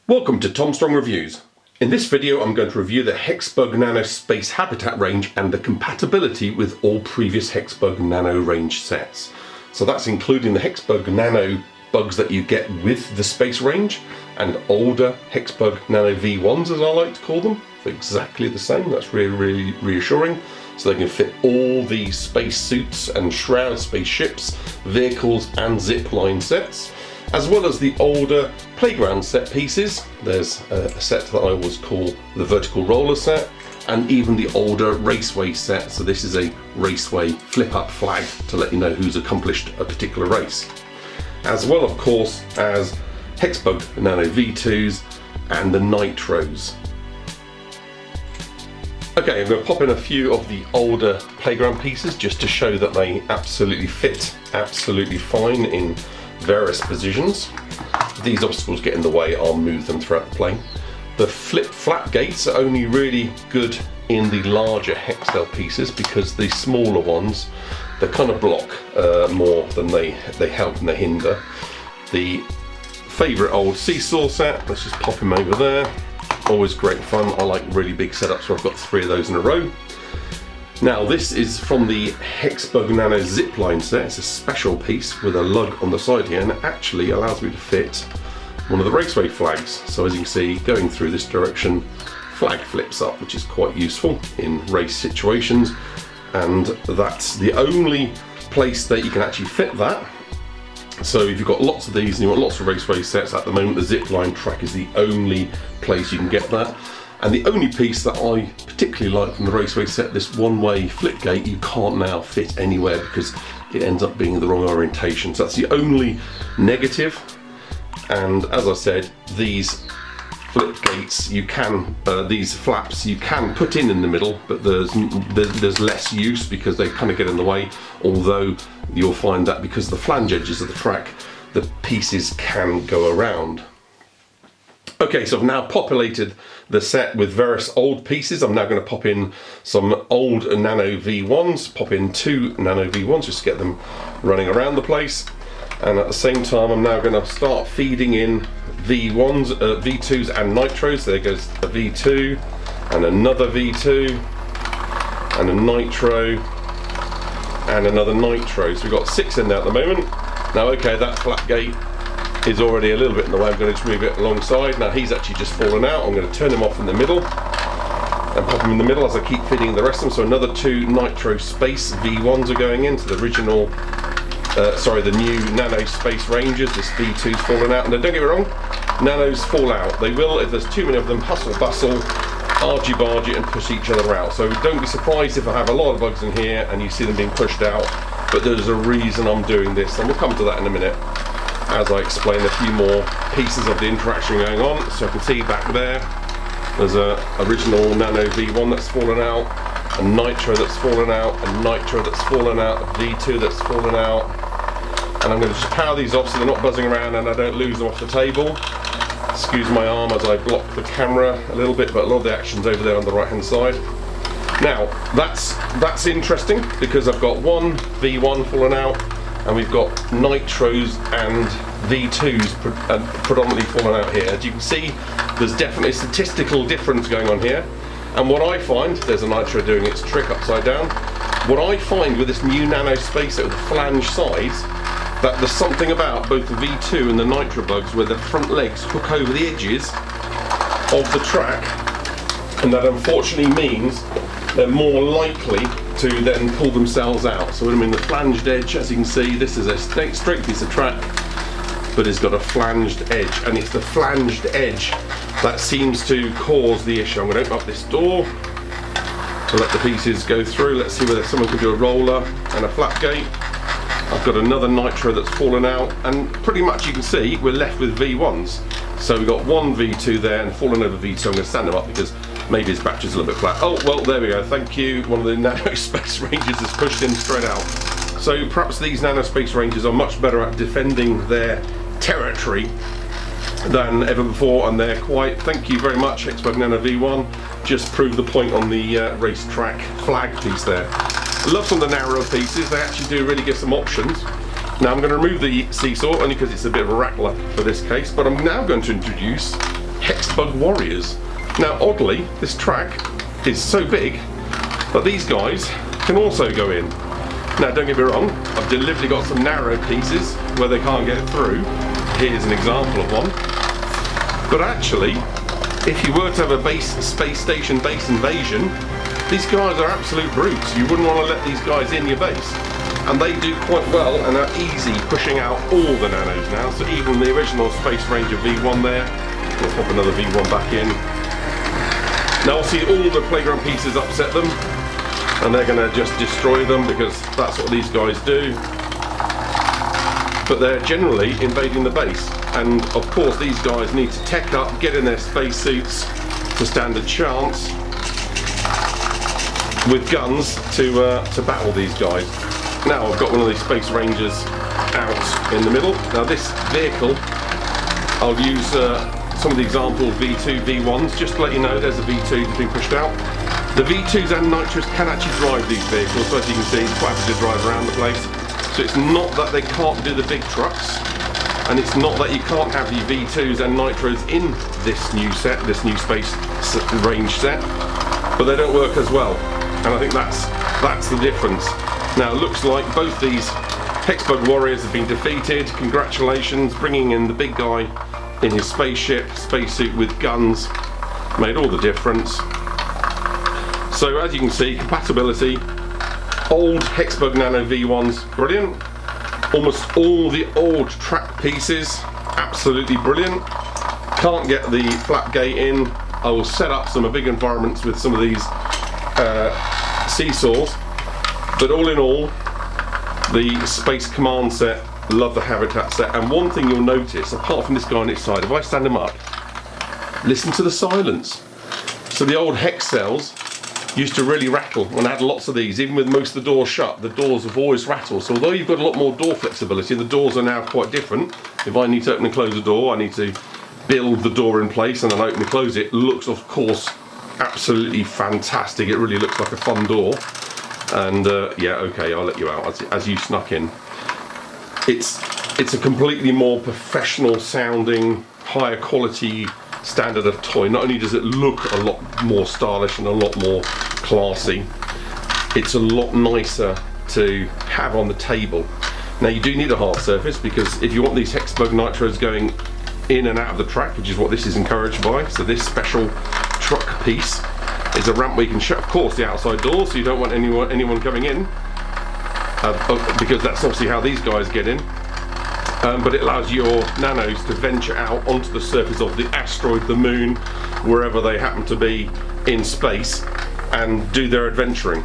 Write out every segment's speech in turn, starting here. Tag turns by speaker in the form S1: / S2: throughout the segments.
S1: Welcome to Tom Strong Reviews. In this video I'm going to review the HexBug Nano Space habitat range and the compatibility with all previous HexBug Nano range sets. So that's including the HexBug Nano bugs that you get with the space range and older HexBug Nano V1s, as I like to call them. They're exactly the same. That's really reassuring. So they can fit all the space suits and shroud spaceships, vehicles and zipline sets, as well as the older playground set pieces. There's a set that I always call the vertical roller set, and even the older raceway set. So this is a raceway flip up flag to let you know who's accomplished a particular race. As well, of course, as HexBug Nano V2s and the Nitros. Okay, I'm going to pop in a few of the older playground pieces just to show that they absolutely fit absolutely fine in various positions. If these obstacles get in the way, I'll move them throughout the plane. The flip flap gates are only really good in the larger Hexel pieces because the smaller ones, they kind of block more than they help and they hinder. The favourite old seesaw set, let's just pop him over there. Always great fun. I like really big setups where I've got 3 of those in a row. Now this is from the HexBug Nano zipline set. It's a special piece with a lug on the side here, and it actually allows me to fit one of the raceway flags. So as you can see, going through this direction, flag flips up, which is quite useful in race situations, and that's the only place that you can actually fit that. So if you've got lots of these and you want lots of raceway sets, at the moment the zipline track is the only place you can get that. And the only piece that I particularly like from the raceway set, this one-way flip gate, you can't now fit anywhere because it ends up being the wrong orientation. So that's the only negative. And as I said, these flip gates, you can, these flaps, you can put in the middle, but there's less use because they kind of get in the way. Although you'll find that because of the flange edges of the track, the pieces can go around. Okay, so I've now populated the set with various old pieces. I'm now going to pop in some old Nano V1s, pop in 2 Nano V1s just to get them running around the place. And at the same time, I'm now going to start feeding in V1s, V2s and Nitros. There goes a V2 and another V2 and a Nitro and another Nitro. So we've got 6 in there at the moment. Now, okay, that flap gate is already a little bit in the way. I'm going to just move it alongside. Now he's actually just fallen out. I'm going to turn him off in the middle and pop him in the middle as I keep feeding the rest of them. So another 2 Nitro Space V1s are going into the original, the new Nano Space Rangers. This V2's fallen out. And don't get me wrong, Nanos fall out. They will, if there's too many of them, hustle bustle, argy-bargy and push each other out. So don't be surprised if I have a lot of bugs in here and you see them being pushed out. But there's a reason I'm doing this, and we'll come to that in a minute as I explain a few more pieces of the interaction going on. So I can see back there's a original Nano V1 that's fallen out, a Nitro that's fallen out, a Nitro that's fallen out, a V2 that's fallen out. And I'm going to just power these off so they're not buzzing around and I don't lose them off the table. Excuse my arm as I block the camera a little bit, but a lot of the action's over there on the right hand side. Now that's interesting because I've got 1 V1 fallen out, and we've got Nitros and V2s predominantly fallen out here. As you can see, there's definitely a statistical difference going on here. And what I find, there's a Nitro doing its trick upside down. What I find with this new Nano Space with the flange sides, that there's something about both the V2 and the Nitro bugs where the front legs hook over the edges of the track, and that unfortunately means they're more likely to then pull themselves out. So when I'm in the flanged edge, as you can see, this is a straight piece of track, but it's got a flanged edge, and it's the flanged edge that seems to cause the issue. I'm going to open up this door to let the pieces go through. Let's see whether someone can do a roller and a flap gate. I've got another Nitro that's fallen out, and pretty much you can see we're left with V1s. So we've got 1 V2 there and fallen over V2. I'm going to stand them up because maybe his battery's a little bit flat. Oh, well, there we go. Thank you. One of the Nano Space Rangers is pushed in straight out. So perhaps these Nano Space Rangers are much better at defending their territory than ever before, and they're quite, thank you very much, HexBug Nano V1. Just proved the point on the racetrack flag piece there. I love some of the narrow pieces. They actually do really give some options. Now I'm going to remove the seesaw only because it's a bit of a rattler for this case, but I'm now going to introduce HexBug Warriors. Now oddly, this track is so big that these guys can also go in. Now don't get me wrong, I've deliberately got some narrow pieces where they can't get through. Here's an example of one. But actually, if you were to have a space station base invasion, these guys are absolute brutes. You wouldn't want to let these guys in your base. And they do quite well and are easy pushing out all the nanos now. So even the original Space Ranger V1 there, let's pop another V1 back in. Now obviously all the playground pieces upset them, and they're going to just destroy them because that's what these guys do. But they're generally invading the base, and of course these guys need to tech up, get in their space suits to stand a chance with guns to battle these guys. Now I've got one of these Space Rangers out in the middle. Now this vehicle, I'll use some of the example V2, V1s, just to let you know there's a V2 that's been pushed out. The V2s and Nitros can actually drive these vehicles, so as you can see, it's quite happy to drive around the place. So it's not that they can't do the big trucks, and it's not that you can't have your V2s and Nitros in this new set, this new Space Range set, but they don't work as well. And I think that's the difference. Now it looks like both these HexBug Warriors have been defeated. Congratulations, bringing in the big guy in his spaceship, spacesuit with guns, made all the difference. So as you can see, compatibility, old HexBug Nano V1's brilliant. Almost all the old track pieces, absolutely brilliant. Can't get the flap gate in. I will set up some big environments with some of these seesaws. But all in all, the Space Command set, love the Habitat set. And one thing you'll notice, apart from this guy on its side, if I stand him up, listen to the silence. So the old Hex cells used to really rattle when I had lots of these. Even with most of the doors shut, the doors have always rattled. So although you've got a lot more door flexibility, the doors are now quite different. If I need to open and close a door, I need to build the door in place and then open and close it. It looks, of course, absolutely fantastic. It really looks like a fun door. And yeah, okay, I'll let you out as you snuck in. It's a completely more professional sounding, higher quality standard of toy. Not only does it look a lot more stylish and a lot more classy, it's a lot nicer to have on the table. Now you do need a hard surface, because if you want these HexBug Nitros going in and out of the track, which is what this is encouraged by, so this special truck piece is a ramp where you can shut, of course, the outside door, so you don't want anyone coming in, because that's obviously how these guys get in. But it allows your nanos to venture out onto the surface of the asteroid, the moon, wherever they happen to be in space, and do their adventuring.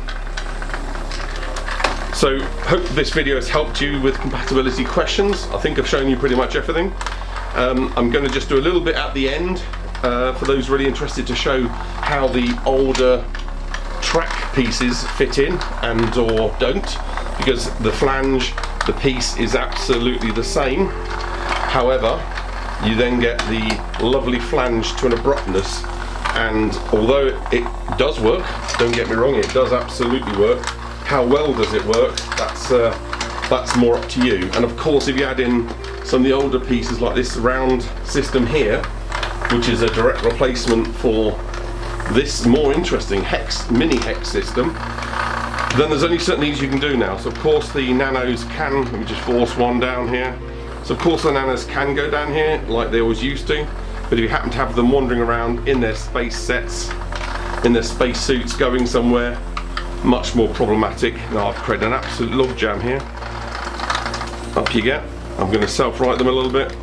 S1: So, hope this video has helped you with compatibility questions. I think I've shown you pretty much everything. I'm going to just do a little bit at the end for those really interested, to show how the older track pieces fit in and or don't, because the flange, the piece is absolutely the same. However, you then get the lovely flange to an abruptness, and although it does work, don't get me wrong, it does absolutely work. How well does it work? That's more up to you. And of course, if you add in some of the older pieces like this round system here, which is a direct replacement for this more interesting mini hex system, then there's only certain things you can do now. So of course the nanos can, let me just force one down here. So of course the nanos can go down here like they always used to, but if you happen to have them wandering around in their space sets, in their space suits going somewhere, much more problematic. Now I've created an absolute log jam here. Up you get. I'm going to self-right them a little bit.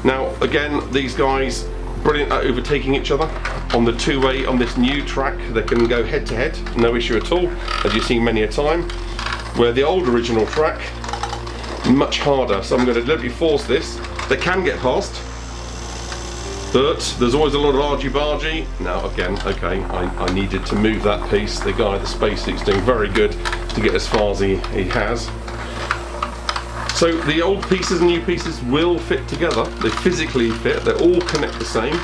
S1: Now again, these guys, brilliant at overtaking each other. On the two-way on this new track, they can go head to head, no issue at all, as you've seen many a time. Where the old original track, much harder. So I'm going to deliberately force this. They can get past, but there's always a lot of argy-bargy. Now again, okay, I needed to move that piece. The guy, the spacesuit's doing very good to get as far as he has. So the old pieces and new pieces will fit together. They physically fit, they all connect the same.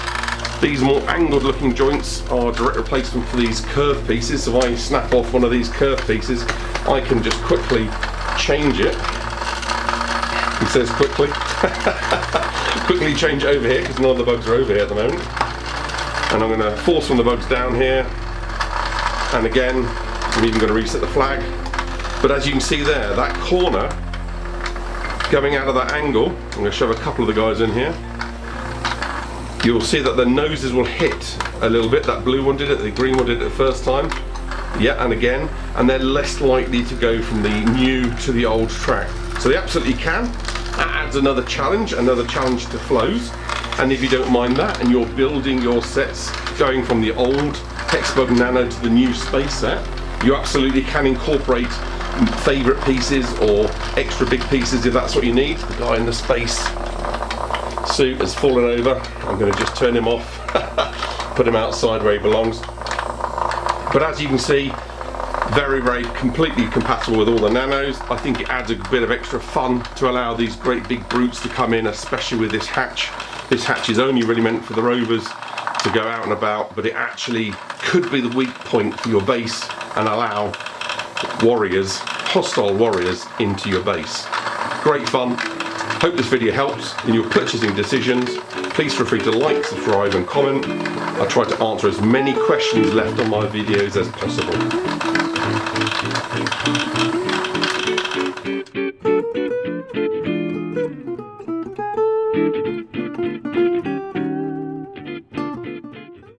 S1: These more angled looking joints are direct replacement for these curved pieces. So if I snap off one of these curved pieces, I can just quickly change it. It says quickly. Quickly change over here, because none of the bugs are over here at the moment. And I'm going to force one of the bugs down here, and again I'm even going to reset the flag. But as you can see there, that corner going out of that angle, I'm going to shove a couple of the guys in here. You'll see that the noses will hit a little bit. That blue one did it, the green one did it the first time. Yeah, and again, and they're less likely to go from the new to the old track. So they absolutely can. That adds another challenge to flows. And if you don't mind that, and you're building your sets going from the old HexBug Nano to the new Space set, you absolutely can incorporate favourite pieces or extra big pieces if that's what you need. The guy in the Space suit has fallen over. I'm going to just turn him off, put him outside where he belongs. But as you can see, very, very completely compatible with all the Nanos. I think it adds a bit of extra fun to allow these great big brutes to come in, especially with this hatch. This hatch is only really meant for the rovers to go out and about, but it actually could be the weak point for your base and allow warriors, hostile warriors, into your base. Great fun. Hope this video helps in your purchasing decisions. Please feel free to like, subscribe and comment. I try to answer as many questions left on my videos as possible.